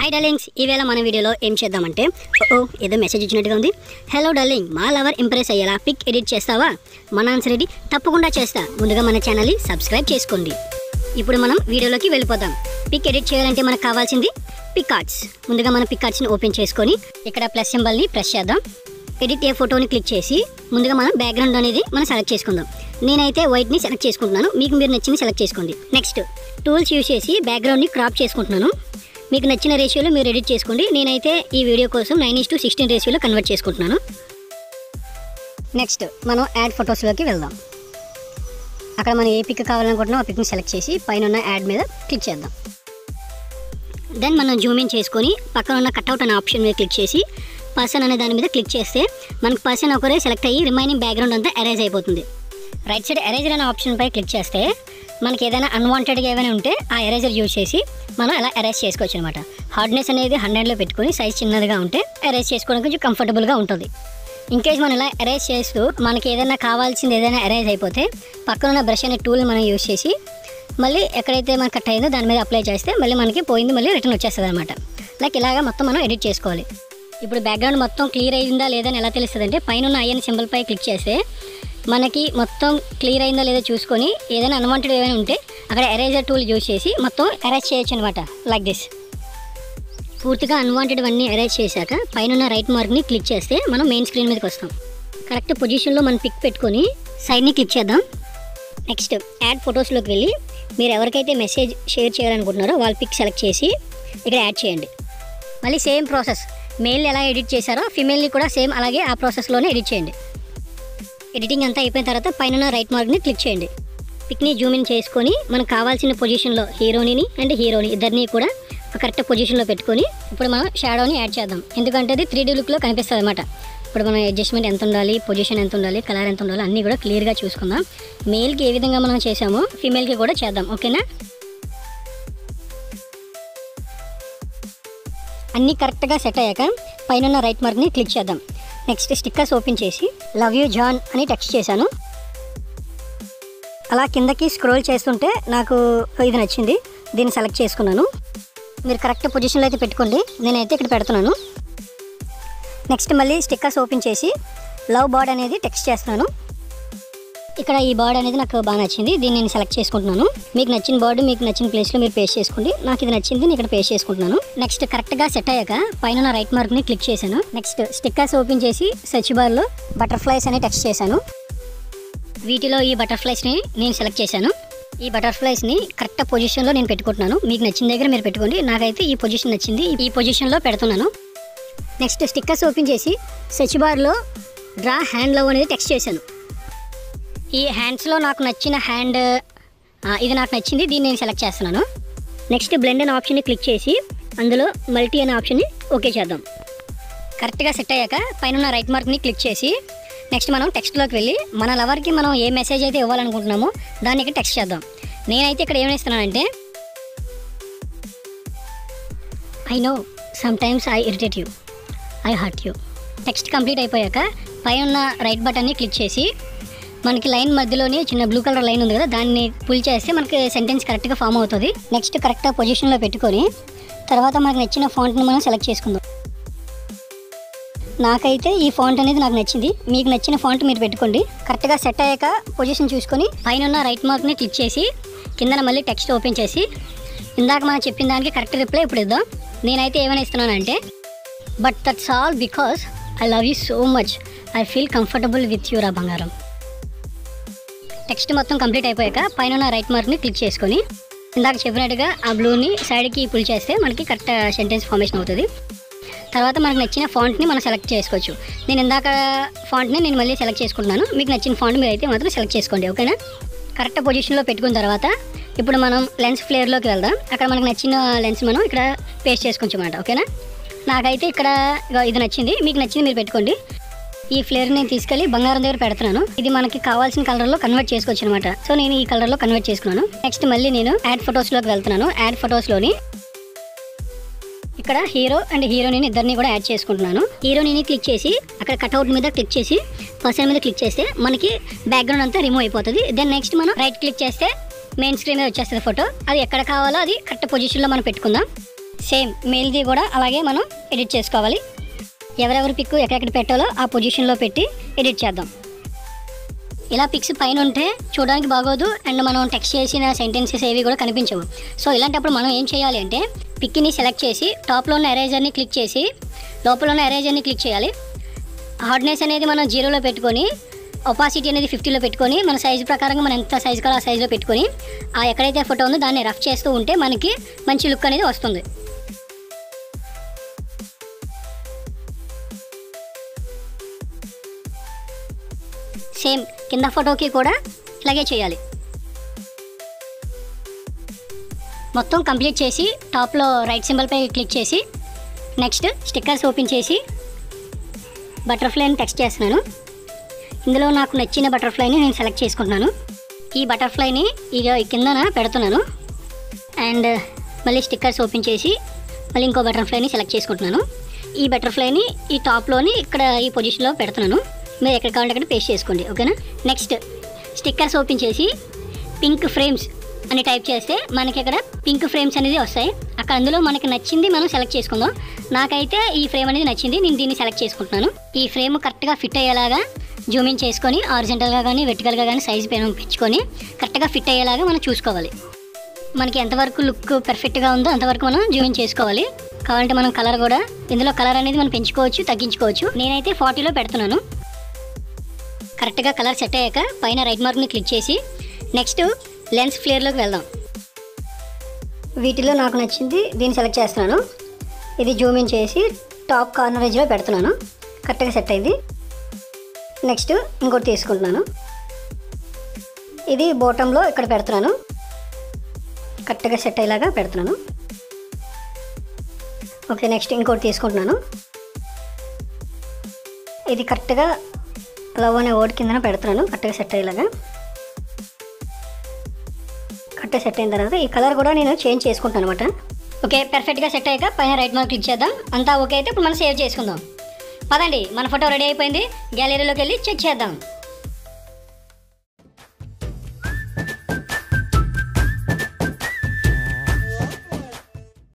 Hi darlings, ఈవేళ మన వీడియోలో ఏం చేద్దామంటే ఏదో మెసేజ్ ఇచ్చినట్టుగా ఉంది. హలో డార్లింగ్, మా లవర్ ఇంప్రెస్ అయ్యేలా పిక్ ఎడిట్ చేస్తావా? మన ఆన్సర్ ఇది తప్పకుండా చేస్తా. ముందుగా మన ఛానల్ని సబ్స్క్రైబ్ చేసుకోండి. ఇప్పుడు మనం వీడియోలోకి వెళ్ళిపోదాం. పిక్ ఎడిట్ చేయాలంటే మనకు కావాల్సింది పిక్ ఆర్ట్స్. ముందుగా మన పిక్ ఆర్ట్స్ని ఓపెన్ చేసుకొని ఇక్కడ ప్లస్ సింబల్ని ప్రెస్ చేద్దాం. ఎడిట్ ఏ ఫోటోని క్లిక్ చేసి ముందుగా మనం బ్యాక్గ్రౌండ్ అనేది మనం సెలెక్ట్ చేసుకుందాం. నేనైతే వైట్ని సెలెక్ట్ చేసుకుంటున్నాను, మీకు మీరు నచ్చింది సెలెక్ట్ చేసుకోండి. నెక్స్ట్ టూల్స్ యూజ్ చేసి బ్యాక్గ్రౌండ్ని క్రాప్ చేసుకుంటున్నాను. మీకు నచ్చిన రేషియోలో మీరు ఎడిట్ చేసుకోండి. నేనైతే ఈ వీడియో కోసం 9:16 రేషియోలో కన్వర్ట్ చేసుకుంటున్నాను. నెక్స్ట్ మనం యాడ్ ఫొటోస్లోకి వెళ్దాం. అక్కడ మనం ఏ పిక్ కావాలనుకుంటున్నాం ఆ పిక్ని సెలెక్ట్ చేసి పైన ఉన్న యాడ్ మీద క్లిక్ చేద్దాం. దెన్ మనం జూమ్ ఇన్ చేసుకొని పక్కన ఉన్న కట్అవుట్ అనే ఆప్షన్ మీద క్లిక్ చేసి పర్సన్ అనే దాని మీద క్లిక్ చేస్తే మనకు పర్సన్ ఒకరే సెలెక్ట్ అయ్యి రిమైనింగ్ బ్యాక్గ్రౌండ్ అంతా ఎరేజ్ అయిపోతుంది. రైట్ సైడ్ ఎరేజర్ అనే ఆప్షన్పై క్లిక్ చేస్తే మనకి ఏదైనా అన్వాంటెడ్గా ఏమైనా ఉంటే ఆ ఎరేజర్ యూజ్ చేసి మనం అలా ఎరేజ్ చేసుకోవచ్చు అనమాట. హార్డ్నెస్ అనేది 100లో పెట్టుకొని సైజ్ చిన్నదిగా ఉంటే ఎరేజ్ చేసుకోవడానికి కొంచెం కంఫర్టబుల్గా ఉంటుంది. ఇన్కేస్ మనం ఇలా ఎరేజ్ చేస్తూ మనకి ఏదైనా కావాల్సింది ఏదైనా ఎరేజ్ అయిపోతే పక్కన ఉన్న బ్రష్ అనే టూల్ మనం యూజ్ చేసి మళ్ళీ ఎక్కడైతే మనకు కట్ అయిందో దాని మీద అప్లై చేస్తే మళ్ళీ మనకి పోయింది మళ్ళీ రిటర్న్ వచ్చేస్తుంది అనమాట. లైక్ ఇలాగా మొత్తం మనం ఎడిట్ చేసుకోవాలి. ఇప్పుడు బ్యాక్గ్రౌండ్ మొత్తం క్లియర్ అయిందా లేదని ఎలా తెలుస్తుంది అంటే పైన ఉన్న ఐఎన్ సింబల్పై క్లిక్ చేస్తే మనకి మొత్తం క్లియర్ అయిందా లేదా చూసుకొని ఏదైనా అన్వాంటెడ్ ఏమైనా ఉంటే అక్కడ ఎరేజర్ టూల్ యూజ్ చేసి మొత్తం ఎరేజ్ చేయొచ్చు అనమాట. Like this. పూర్తిగా అన్వాంటెడ్ అన్నీ ఎరేజ్ చేశాక పైన ఉన్న రైట్ మార్క్ని క్లిక్ చేస్తే మనం మెయిన్ స్క్రీన్ మీదకి వస్తాం. కరెక్ట్ పొజిషన్లో మనం పిక్ పెట్టుకొని సైడ్ని క్లిక్ చేద్దాం. నెక్స్ట్ యాడ్ ఫొటోస్లోకి వెళ్ళి మీరు ఎవరికైతే మెసేజ్ షేర్ చేయాలనుకుంటున్నారో వాళ్ళ పిక్ సెలెక్ట్ చేసి ఇక్కడ యాడ్ చేయండి. మళ్ళీ సేమ్ ప్రాసెస్, మేల్ ఎలా ఎడిట్ చేశారో ఫిమేల్ని కూడా సేమ్ అలాగే ఆ ప్రాసెస్లోనే ఎడిట్ చేయండి. ఎడిటింగ్ అంతా అయిపోయిన తర్వాత పైన రైట్ మార్క్ని క్లిక్ చేయండి. పిక్ని జూమ్ ఇన్ చేసుకొని మనకు కావాల్సిన పొజిషన్లో హీరోని అండ్ హీరోని ఇద్దరిని కూడా ఒక కరెక్ట్ పొజిషన్లో పెట్టుకొని ఇప్పుడు మనం షాడోని యాడ్ చేద్దాం. ఎందుకంటే అది 3D లుక్లో కనిపిస్తుంది అనమాట. ఇప్పుడు మనం అడ్జస్ట్మెంట్ ఎంత ఉండాలి, పొజిషన్ ఎంత ఉండాలి, కలర్ ఎంత ఉండాలి అన్నీ కూడా క్లియర్గా చూసుకుందాం. మేల్కి ఏ విధంగా మనం చేసామో ఫీమేల్కి కూడా చేద్దాం. ఓకేనా? అన్నీ కరెక్ట్గా సెట్ అయ్యాక పైన రైట్ మార్క్ని క్లిక్ చేద్దాం. నెక్స్ట్ స్టిక్కర్స్ ఓపెన్ చేసి లవ్ యూ జాన్ అని టెక్స్ట్ చేశాను. అలా కిందకి స్క్రోల్ చేస్తుంటే నాకు ఇది నచ్చింది, దీన్ని సెలెక్ట్ చేసుకున్నాను. మీరు కరెక్ట్ పొజిషన్లో అయితే పెట్టుకోండి, నేనైతే ఇక్కడ పెడుతున్నాను. నెక్స్ట్ మళ్ళీ స్టిక్కర్స్ ఓపెన్ చేసి లవ్ బర్డ్ అనేది టెక్స్ట్ చేస్తున్నాను. ఇక్కడ ఈ బర్డ్ అనేది నాకు బాగా నచ్చింది, దీన్ని నేను సెలెక్ట్ చేసుకుంటున్నాను. మీకు నచ్చిన బర్డ్ మీకు నచ్చిన ప్లేస్లో మీరు పేస్ట్ చేసుకోండి. నాకు ఇది నచ్చింది, నేను ఇక్కడ పేస్ట్ చేసుకుంటున్నాను. నెక్స్ట్ కరెక్ట్గా సెట్ అయ్యాక పైన రైట్ మార్క్ని క్లిక్ చేశాను. నెక్స్ట్ స్టిక్కర్స్ ఓపెన్ చేసి సెర్చ్ బార్లో బటర్ఫ్లైస్ అని టెక్స్ట్ చేశాను. వీటిలో ఈ బటర్ఫ్లైస్ని నేను సెలెక్ట్ చేశాను. ఈ బటర్ఫ్లైస్ని కరెక్ట్ పొజిషన్లో నేను పెట్టుకుంటున్నాను. మీకు నచ్చిన దగ్గర మీరు పెట్టుకోండి. నాకైతే ఈ పొజిషన్ నచ్చింది, ఈ పొజిషన్లో పెడుతున్నాను. నెక్స్ట్ స్టిక్కర్స్ ఓపెన్ చేసి సెర్చ్ బార్లో డ్రా హ్యాండ్ లవ్ అనేది టెక్స్ట్ చేశాను. ఈ హ్యాండ్స్లో నాకు నచ్చిన హ్యాండ్ ఇది నాకు నచ్చింది, దీన్ని నేను సెలెక్ట్ చేస్తున్నాను. నెక్స్ట్ బ్లెండ్ అనే ఆప్షన్ని క్లిక్ చేసి అందులో మల్టీ అనే ఆప్షన్ని ఓకే చేద్దాం. కరెక్ట్గా సెట్ అయ్యాక పైన రైట్ మార్క్ని క్లిక్ చేసి నెక్స్ట్ మనం టెక్స్ట్లోకి వెళ్ళి మన లవర్కి మనం ఏ మెసేజ్ అయితే ఇవ్వాలనుకుంటున్నామో దాన్ని ఇక్కడ టెక్స్ట్ చేద్దాం. నేనైతే ఇక్కడ ఏం వేస్తున్నానంటే I know sometimes I irritate you, I hurt you. Text complete అయిపోయాక పైన రైట్ బటన్ని క్లిక్ చేసి మనకి లైన్ మధ్యలోనే చిన్న బ్లూ కలర్ లైన్ ఉంది కదా, దాన్ని పుల్ చేస్తే మనకి సెంటెన్స్ కరెక్ట్గా ఫామ్ అవుతుంది. నెక్స్ట్ కరెక్ట్గా పొజిషన్లో పెట్టుకొని తర్వాత మనకు నచ్చిన ఫాంట్ని మనం సెలెక్ట్ చేసుకుందాం. నాకైతే ఈ ఫాంట్ అనేది నాకు నచ్చింది, మీకు నచ్చిన ఫాంట్ మీరు పెట్టుకోండి. కరెక్ట్గా సెట్ అయ్యాక పొజిషన్ చూసుకొని పైన రైట్ మార్క్ని క్లిక్ చేసి కిందన మళ్ళీ టెక్స్ట్ ఓపెన్ చేసి ఇందాక మనం చెప్పిన దానికి కరెక్ట్ రిప్లై ఇప్పుడు ఇద్దాం. నేనైతే ఏమైనా ఇస్తున్నానంటే but that's all because I love you so much, I feel comfortable with యూరా బంగారం. టెక్స్ట్ మొత్తం కంప్లీట్ అయిపోయాక పైన రైట్ మార్క్ని క్లిక్ చేసుకొని ఇందాక చెప్పినట్టుగా ఆ బ్లూని సైడ్కి పుల్ చేస్తే మనకి కరెక్ట్ సెంటెన్స్ ఫార్మేషన్ అవుతుంది. తర్వాత మనకు నచ్చిన ఫాంట్ని మనం సెలెక్ట్ చేసుకోవచ్చు. నేను ఇందాక ఫాంట్ని నేను మళ్ళీ సెలెక్ట్ చేసుకుంటున్నాను. మీకు నచ్చిన ఫాంట్ మీరు అయితే మాత్రం సెలెక్ట్ చేసుకోండి. ఓకేనా? కరెక్ట్ పొజిషన్లో పెట్టుకున్న తర్వాత ఇప్పుడు మనం లెన్స్ ఫ్లేర్లోకి వెళ్దాం. అక్కడ మనకు నచ్చిన లెన్స్ మనం ఇక్కడ పేస్ట్ చేసుకోవచ్చు అన్నమాట. ఓకేనా? నాకైతే ఇక్కడ ఇది నచ్చింది, మీకు నచ్చింది మీరు పెట్టుకోండి. ఈ ఫ్లేర్ నేను తీసుకెళ్ళి బంగారం దగ్గర పెడుతున్నాను. ఇది మనకి కావాల్సిన కలర్లో కన్వర్ట్ చేసుకోవచ్చు అనమాట. సో నేను ఈ కలర్లో కన్వర్ట్ చేసుకున్నాను. నెక్స్ట్ మళ్ళీ నేను యాడ్ ఫొటోస్లోకి వెళ్తున్నాను. యాడ్ ఫొటోస్లోని ఇక్కడ హీరో అండ్ హీరోయిన్ ఇద్దరిని కూడా యాడ్ చేసుకుంటున్నాను. హీరోయిన్ క్లిక్ చేసి అక్కడ కట్అవుట్ మీద క్లిక్ చేసి పర్సన్ మీద క్లిక్ చేస్తే మనకి బ్యాక్గ్రౌండ్ అంతా రిమూవ్ అయిపోతుంది. దెన్ నెక్స్ట్ మనం రైట్ క్లిక్ చేస్తే మెయిన్ స్క్రీన్ మీద వచ్చేస్తుంది ఫోటో. అది ఎక్కడ కావాలో అది కరెక్ట్ పొజిషన్లో మనం పెట్టుకుందాం. సేమ్ మెయిల్ది కూడా అలాగే మనం ఎడిట్ చేసుకోవాలి. ఎవరెవరి పిక్ ఎక్కడెక్కడ పెట్టాలో ఆ పొజిషన్లో పెట్టి ఎడిట్ చేద్దాం. ఇలా పిక్స్ పైన ఉంటే చూడడానికి బాగోదు అండ్ మనం టెక్స్ట్ చేసిన సెంటెన్సెస్ ఏవి కూడా కనిపించవు. సో ఇలాంటప్పుడు మనం ఏం చేయాలి అంటే పిక్ని సెలెక్ట్ చేసి టాప్లో ఉన్న ఎరేజర్ని క్లిక్ చేసి లోపల ఉన్న ఎరేజర్ని క్లిక్ చేయాలి. హార్డ్నెస్ అనేది మనం 0లో పెట్టుకొని ఒపాసిటీ అనేది 50లో పెట్టుకొని మన సైజు ప్రకారంగా మనం ఎంత సైజు కావాలో ఆ సైజులో పెట్టుకొని ఆ ఎక్కడైతే ఫోటో ఉందో దాన్ని రఫ్ చేస్తూ ఉంటే మనకి మంచి లుక్ అనేది వస్తుంది. సేమ్ కింద ఫోటోకి కూడా ఇలాగే చేయాలి. మొత్తం కంప్లీట్ చేసి టాప్లో రైట్ సింబల్పై క్లిక్ చేసి నెక్స్ట్ స్టిక్కర్స్ ఓపెన్ చేసి బటర్ఫ్లైని టెక్స్ట్ చేస్తున్నాను. ఇందులో నాకు నచ్చిన బటర్ఫ్లైని నేను సెలెక్ట్ చేసుకుంటున్నాను. ఈ బటర్ఫ్లైని ఇక కిందన పెడుతున్నాను అండ్ మళ్ళీ స్టిక్కర్స్ ఓపెన్ చేసి మళ్ళీ ఇంకో బటర్ఫ్లైని సెలెక్ట్ చేసుకుంటున్నాను. ఈ బటర్ఫ్లైని ఈ టాప్లోని ఇక్కడ ఈ పొజిషన్లో పెడుతున్నాను. మీరు ఎక్కడ కావాలంటే అక్కడ పేస్ట్ చేసుకోండి. ఓకేనా. నెక్స్ట్ స్టిక్కర్స్ ఓపెన్ చేసి పింక్ ఫ్రేమ్స్ అని టైప్ చేస్తే మనకి ఇక్కడ పింక్ ఫ్రేమ్స్ అనేది వస్తాయి. అక్కడ అందులో మనకి నచ్చింది మనం సెలెక్ట్ చేసుకుందాం. నాకైతే ఈ ఫ్రేమ్ అనేది నచ్చింది, నేను దీన్ని సెలెక్ట్ చేసుకుంటున్నాను. ఈ ఫ్రేమ్ కరెక్ట్గా ఫిట్ అయ్యేలాగా జూమ్ ఇన్ చేసుకొని హారిజంటల్గా కానీ వెర్టికల్గా కానీ సైజ్ పెంచుకొని కరెక్ట్గా ఫిట్ అయ్యేలాగా మనం చూసుకోవాలి. మనకి ఎంతవరకు లుక్ పర్ఫెక్ట్గా ఉందో అంతవరకు మనం జూమ్ ఇన్ చేసుకోవాలి. కావాలంటే మనం కలర్ కూడా ఇందులో కలర్ అనేది మనం పెంచుకోవచ్చు, తగ్గించుకోవచ్చు. నేనైతే 40లో పెడుతున్నాను. కరెక్ట్గా కలర్ సెట్ అయ్యాక పైన రైట్ మార్క్ని క్లిక్ చేసి నెక్స్ట్ లెన్స్ ఫ్లేర్లోకి వెళ్దాం. వీటిలో నాకు నచ్చింది దీన్ని సెలెక్ట్ చేస్తున్నాను. ఇది జూమ్ ఇన్ చేసి టాప్ కార్నర్ ఎడ్జ్లో పెడుతున్నాను. కరెక్ట్గా సెట్ అయింది. నెక్స్ట్ ఇంకోటి తీసుకుంటున్నాను. ఇది బాటంలో ఇక్కడ పెడుతున్నాను. కరెక్ట్గా సెట్ అయ్యేలాగా పెడుతున్నాను. ఓకే. నెక్స్ట్ ఇంకోటి తీసుకుంటున్నాను. ఇది కరెక్ట్గా లవ్ అనే వర్డ్ కింద పెడుతున్నాను. కరెక్ట్గా సెట్ అయ్యేలాగా. కరెక్ట్గా సెట్ అయిన తర్వాత ఈ కలర్ కూడా నేను చేంజ్ చేసుకుంటాను అనమాట. ఓకే. పర్ఫెక్ట్గా సెట్ అయ్యాక పైన రైట్ మార్క్ క్లిక్ చేద్దాం. అంతా ఓకే అయితే ఇప్పుడు మనం సేవ్ చేసుకుందాం. పదండి, మన ఫోటో రెడీ అయిపోయింది. గ్యాలరీలోకి వెళ్ళి చెక్ చేద్దాం.